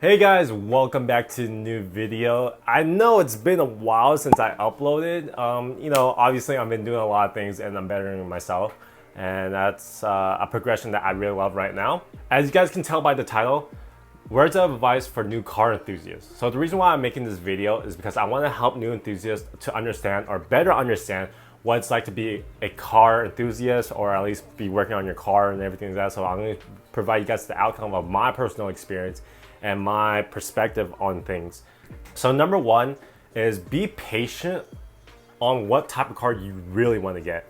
Hey guys, welcome back to a new video. I know it's been a while since I uploaded. Obviously I've been doing a lot of things and I'm bettering myself. And that's a progression that I really love right now. As you guys can tell by the title, words of advice for new car enthusiasts. So the reason why I'm making this video is because I want to help new enthusiasts to understand or better understand what it's like to be a car enthusiast, or at least be working on your car and everything like that. So I'm going to provide you guys the outcome of my personal experience and my perspective on things. So number one is be patient on what type of car you really want to get.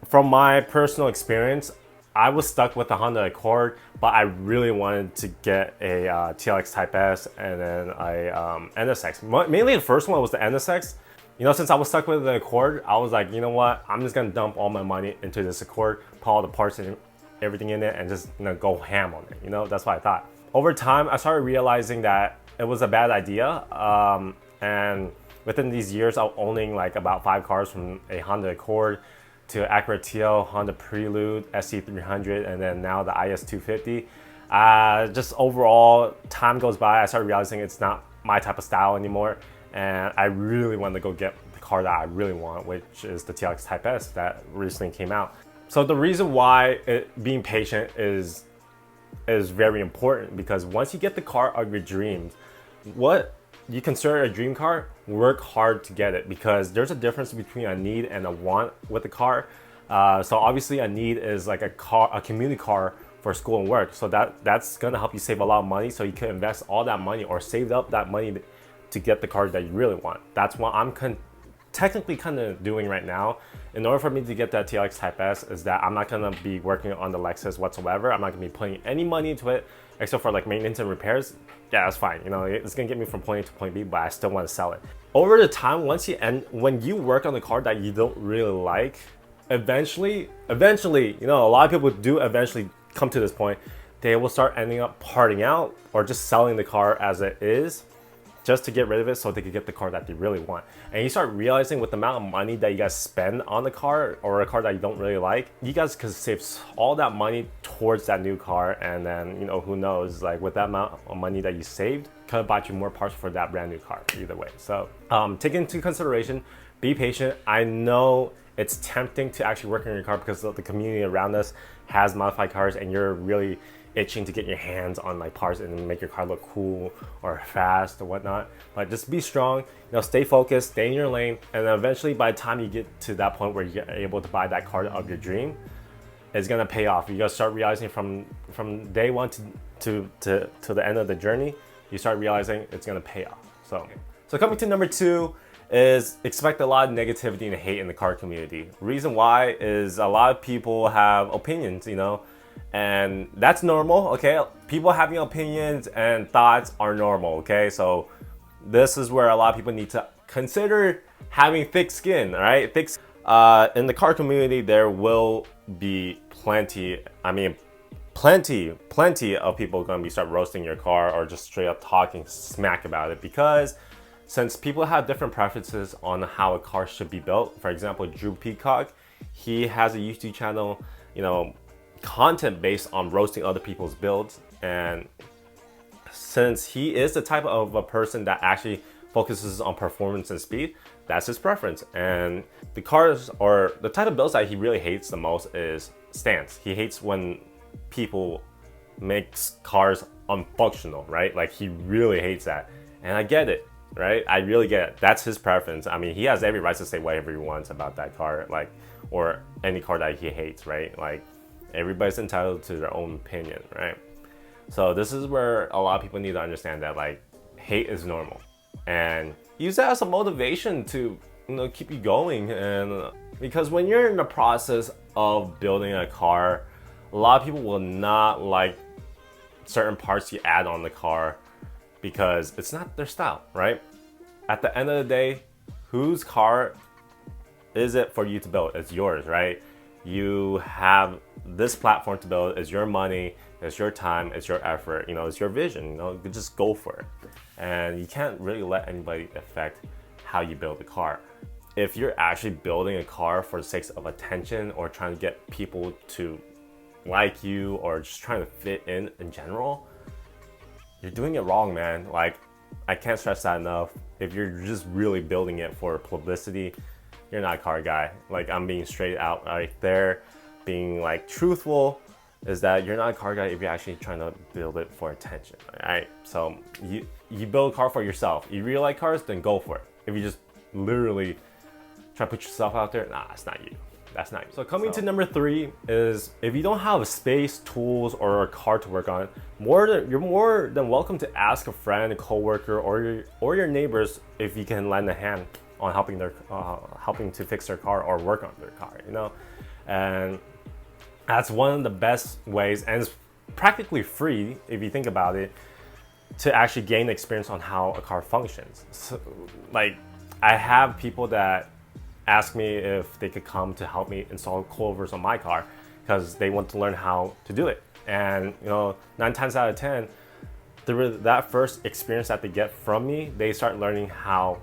From my personal experience, I was stuck with the Honda Accord, but I really wanted to get a TLX Type S and then a NSX. Mainly the first one was the NSX. Since I was stuck with the Accord, I was like, you know what? I'm just gonna dump all my money into this Accord, put all the parts and everything in it, and just go ham on it. That's what I thought. Over time, I started realizing that it was a bad idea. And within these years of owning like about 5 cars, from a Honda Accord to Acura TL, Honda Prelude, SC300, and then now the IS250. Just overall, time goes by, I started realizing it's not my type of style anymore. And I really want to go get the car that I really want, which is the TLX Type S that recently came out. So the reason why being patient is very important, because once you get the car of your dreams, what you consider a dream car, work hard to get it, because there's a difference between a need and a want with the car. So obviously a need is like a community car for school and work. So that's gonna help you save a lot of money, so you can invest all that money or save up that money to get the car that you really want. That's what I'm technically kind of doing right now. In order for me to get that TLX Type S, is that I'm not gonna be working on the Lexus whatsoever. I'm not gonna be putting any money into it except for like maintenance and repairs. Yeah, that's fine. It's gonna get me from point A to point B, but I still want to sell it. Over the time, when you work on the car that you don't really like, eventually, a lot of people do eventually come to this point. They will start ending up parting out or just selling the car as it is, just to get rid of it so they could get the car that they really want. And you start realizing, with the amount of money that you guys spend on the car, or a car that you don't really like, you guys could save all that money towards that new car. And then, who knows, like with that amount of money that you saved, could have bought you more parts for that brand new car either way. So take into consideration, be patient. I know it's tempting to actually work on your car because the community around us has modified cars, and you're really itching to get your hands on like parts and make your car look cool or fast or whatnot. But just be strong, stay focused, stay in your lane, and then eventually, by the time you get to that point where you're able to buy that car of your dream, it's gonna pay off. You gotta start realizing from day one to the end of the journey, you start realizing it's gonna pay off. So coming to number 2 is expect a lot of negativity and hate in the car community. Reason why is a lot of people have opinions, and that's normal. Okay, people having opinions and thoughts are normal. Okay, so this is where a lot of people need to consider having thick skin. All right, in the car community, there will be plenty of people going to be start roasting your car or just straight up talking smack about it, because since people have different preferences on how a car should be built. For example, Drew Peacock, he has a YouTube channel, content based on roasting other people's builds. And since he is the type of a person that actually focuses on performance and speed, that's his preference. And the cars, or the type of builds that he really hates the most, is stance. He hates when people makes cars unfunctional, right? Like, he really hates that. And I get it, right? I really get it. That's his preference. I mean, he has every right to say whatever he wants about that car, like, or any car that he hates, right? Like, everybody's entitled to their own opinion, right? So this is where a lot of people need to understand that, like, hate is normal, and use that as a motivation to keep you going. And because when you're in the process of building a car, a lot of people will not like certain parts you add on the car because it's not their style, right? At the end of the day, whose car is it for you to build? It's yours, right? You have this platform to build. It's your money, it's your time, it's your effort, it's your vision. Just go for it. And you can't really let anybody affect how you build a car. If you're actually building a car for the sake of attention, or trying to get people to like you, or just trying to fit in general, you're doing it wrong, man. Like, I can't stress that enough. If you're just really building it for publicity, you're not a car guy. Like, I'm being straight out right there, being like truthful, is that you're not a car guy if you're actually trying to build it for attention. All right, so you build a car for yourself. You really like cars, then go for it. If you just literally try to put yourself out there, nah, that's not you. That's not you. So coming to number 3 is, if you don't have space, tools, or a car to work on, you're more than welcome to ask a friend, a coworker, or your neighbors if you can lend a hand on helping to fix their car or work on their car. You know, and that's one of the best ways, and it's practically free if you think about it, to actually gain experience on how a car functions. So, like, I have people that ask me if they could come to help me install coilovers on my car because they want to learn how to do it. And 9 times out of 10, that first experience that they get from me, they start learning how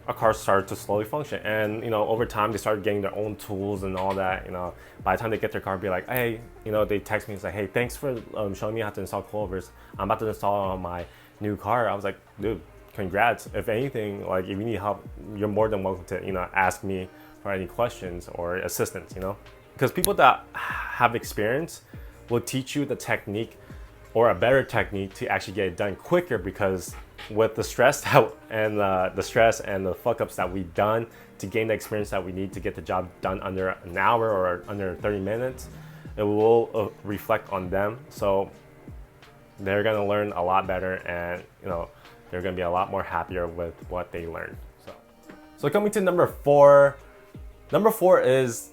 a car started to slowly function. And over time they started getting their own tools and all that. By the time they get their car, be like, hey, they text me and say, hey, thanks for showing me how to install coilovers. I'm about to install it on my new car. I was like, dude, congrats. If anything, like, if you need help, you're more than welcome to ask me for any questions or assistance. Because people that have experience will teach you the technique or a better technique to actually get it done quicker, because with the stress and the fuck ups that we've done to gain the experience that we need to get the job done under an hour or under 30 minutes, it will reflect on them. So they're gonna learn a lot better, and they're gonna be a lot more happier with what they learned. So coming to number 4. Number 4 is,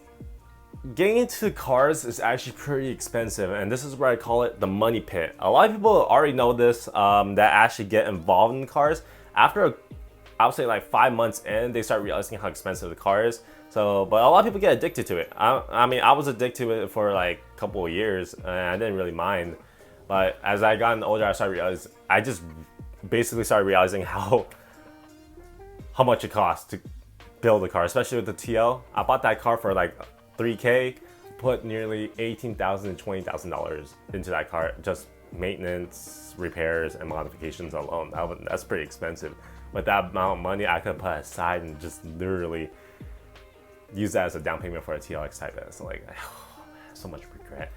getting into cars is actually pretty expensive, and this is where I call it the money pit. A lot of people already know this, that actually get involved in cars. After, I would say, like 5 months in, they start realizing how expensive the car is. So, but a lot of people get addicted to it. I mean, I was addicted to it for like a couple of years, and I didn't really mind. But as I got older, I just basically started realizing how much it costs to build a car, especially with the TL. I bought that car for like $3K, put nearly $18,000 to $20,000 into that car, just maintenance, repairs, and modifications alone. That's pretty expensive. With that amount of money, I could put aside and just literally use that as a down payment for a TLX Type S. So like, so much regret.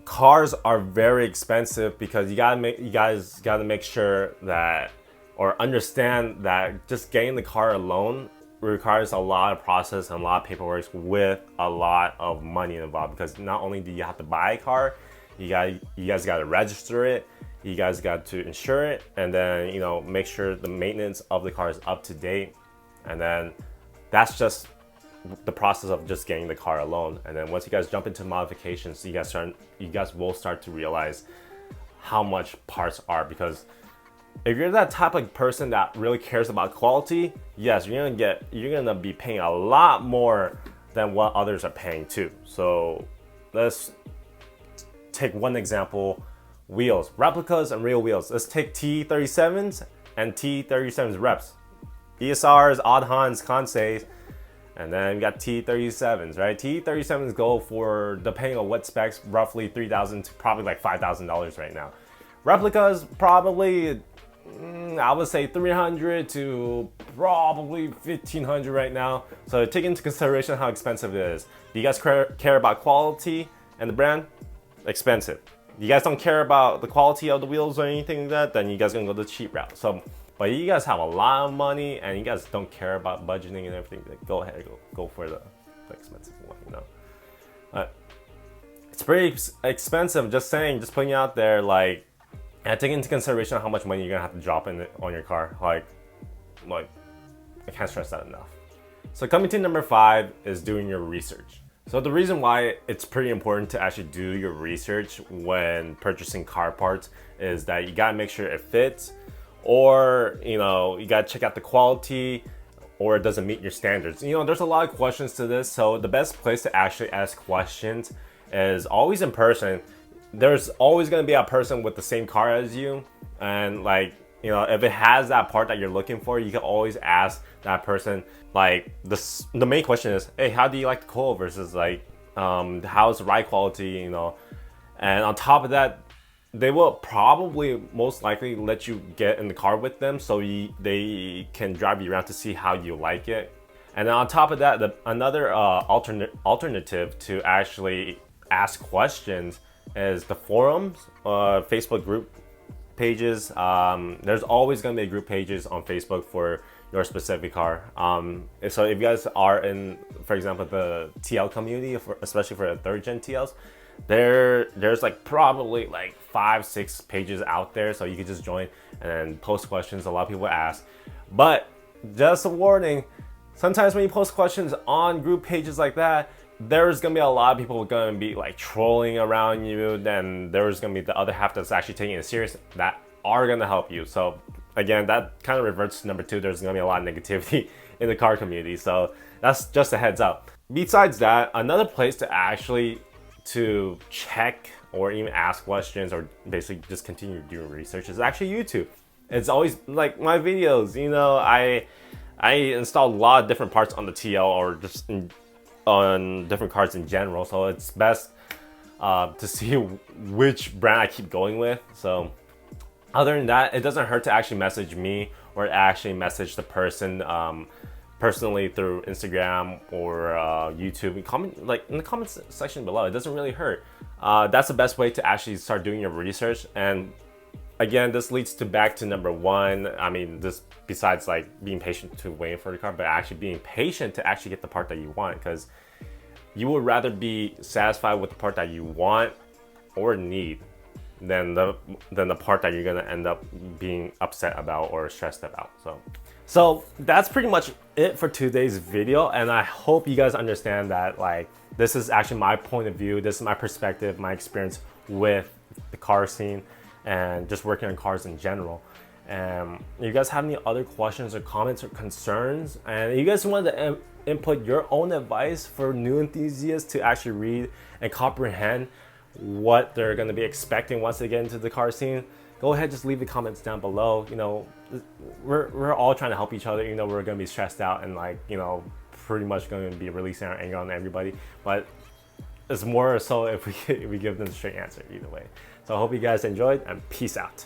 Cars are very expensive because you guys gotta make sure that, or understand that, just getting the car alone requires a lot of process and a lot of paperwork with a lot of money involved. Because not only do you have to buy a car, you guys got to register it, you guys got to insure it, and then make sure the maintenance of the car is up to date. And then that's just the process of just getting the car alone. And then once you guys jump into modifications, you guys will start to realize how much parts are. Because if you're that type of person that really cares about quality, yes, you're gonna be paying a lot more than what others are paying too. So let's take one example: wheels, replicas and real wheels. Let's take T37s and T37s reps, ESRs, Oddhans, Kanseis, and then we got T37s, right? T37s go for, depending on what specs, roughly $3,000 to probably like $5,000 right now. Replicas probably, I would say $300 to probably $1,500 right now. So take into consideration how expensive it is. Do you guys care about quality and the brand? Expensive. You guys don't care about the quality of the wheels or anything like that, then you guys gonna go the cheap route. So, but you guys have a lot of money and you guys don't care about budgeting and everything, go ahead, go for the expensive one. It's pretty expensive, just putting it out there, like, and take into consideration how much money you're gonna have to drop on your car. Like, I can't stress that enough. So coming to number 5 is doing your research. So the reason why it's pretty important to actually do your research when purchasing car parts is that you gotta make sure it fits, or you gotta check out the quality, or it doesn't meet your standards. There's a lot of questions to this, so the best place to actually ask questions is always in person. There's always going to be a person with the same car as you, and if it has that part that you're looking for, you can always ask that person. Like, the main question is, hey, how do you like the coil versus how's the ride quality, and on top of that, they will probably most likely let you get in the car with them, so they can drive you around to see how you like it. And then on top of that, another alternative to actually ask questions is the forums, Facebook group pages. There's always going to be group pages on Facebook for your specific car. So if you guys are in, for example, the TL community, especially for the third gen TLs, there's like probably like 5-6 pages out there, so you can just join and then post questions. A lot of people ask, but just a warning, sometimes when you post questions on group pages like that, there's gonna be a lot of people gonna be like trolling around you. Then there's gonna be the other half that's actually taking it serious, that are gonna help you. So again, that kind of reverts to number two. There's gonna be a lot of negativity in the car community, so that's just a heads up. Besides that, another place to check or even ask questions or basically just continue doing research is actually YouTube. It's always like my videos, you know, I installed a lot of different parts on the TL or just on different cars in general, so it's best to see which brand I keep going with. So other than that, it doesn't hurt to actually message me or actually message the person personally through Instagram or YouTube. Comment like in the comments section below. It doesn't really hurt. That's the best way to actually start doing your research. And again, this leads to back to number one. I mean, this besides like being patient to waiting for the car, but actually being patient to actually get the part that you want, because you would rather be satisfied with the part that you want or need than the part that you're gonna end up being upset about or stressed about. So that's pretty much it for today's video, and I hope you guys understand that like this is actually my point of view, this is my perspective, my experience with the car scene and just working on cars in general. And you guys have any other questions or comments or concerns, and you guys want to input your own advice for new enthusiasts to actually read and comprehend what they're going to be expecting once they get into the car scene, go ahead, just leave the comments down below. You know, we're all trying to help each other. You know, we're going to be stressed out and like, you know, pretty much going to be releasing our anger on everybody, but it's more so if we give them the straight answer either way. So I hope you guys enjoyed, and peace out.